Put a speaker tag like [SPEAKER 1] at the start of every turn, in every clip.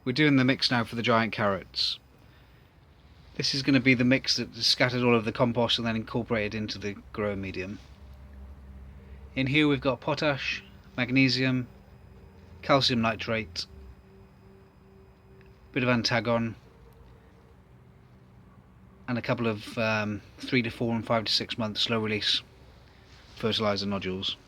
[SPEAKER 1] We're doing the mix now for the giant carrots. This is going to be the mix that scattered all of the compost and then incorporated into the growing medium. In here we've got potash, magnesium, calcium nitrate, bit of antagon, and a couple of 3 to 4 and 5 to 6 month slow release fertilizer nodules.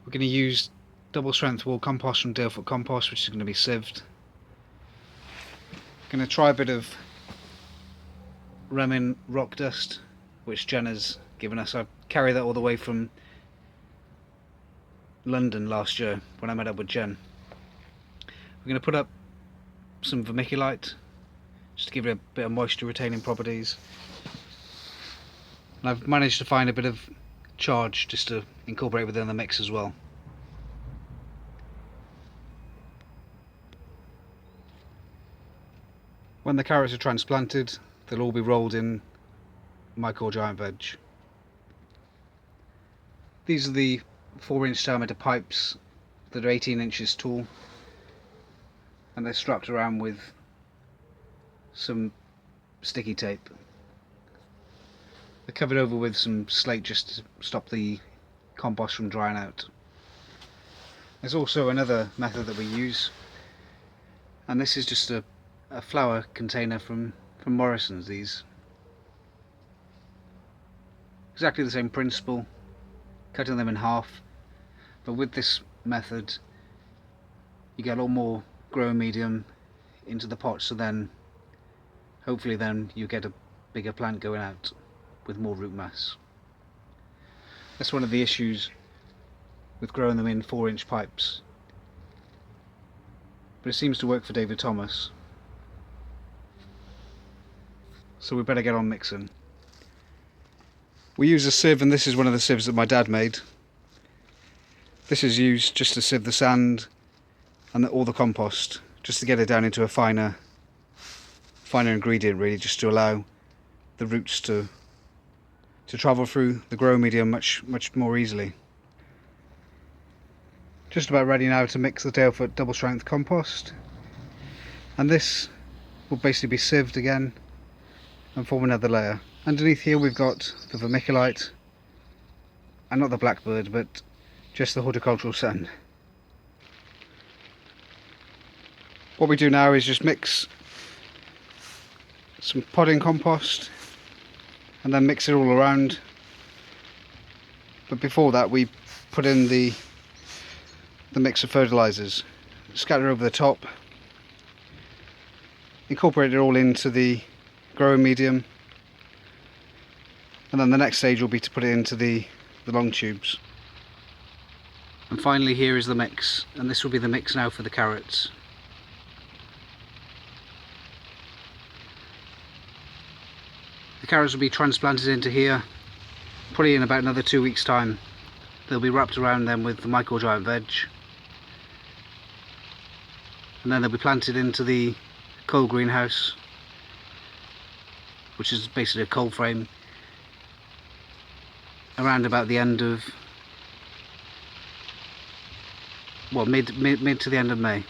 [SPEAKER 1] We're going to use double strength wall compost from Dalefoot Compost, which is going to be sieved. Going to try a bit of Remin rock dust, which Jen has given us. I carried that all the way from London last year when I met up with Jen. We're going to put up some vermiculite just to give it a bit of moisture retaining properties. And I've managed to find a bit of charge just to incorporate within the mix as well. When the carrots are transplanted, they'll all be rolled in Mycore Giant Veg. These are the 4-inch diameter pipes that are 18 inches tall, and they're strapped around with some sticky tape. They're covered over with some slate just to stop the compost from drying out. There's also another method that we use, and this is just a flower container from Morrison's. These exactly the same principle, cutting them in half, but with this method you get a lot more growing medium into the pot, so then hopefully then you get a bigger plant going out with more root mass. That's one of the issues with growing them in 4-inch pipes, but it seems to work for David Thomas. So we better get on mixing. We use a sieve, and this is one of the sieves that my dad made. This is used just to sieve the sand and all the compost, just to get it down into a finer ingredient, really, just to allow the roots to travel through the grow medium much more easily. Just about ready now to mix the Dalefoot double strength compost, and this will basically be sieved again and form another layer. Underneath here we've got the vermiculite, and not the blackbird, but just the horticultural sand. What we do now is just mix some potting compost and then mix it all around, but before that we put in the mix of fertilizers, scatter over the top, incorporate it all into the growing medium, and then the next stage will be to put it into the long tubes. And finally here is the mix, and this will be the mix now for the carrots. The carrots will be transplanted into here probably in about another 2 weeks time. They'll be wrapped around then with the Mycore Giant Veg, and then they'll be planted into the coal greenhouse, which is basically a coal frame, around about the end of, well, mid to the end of May.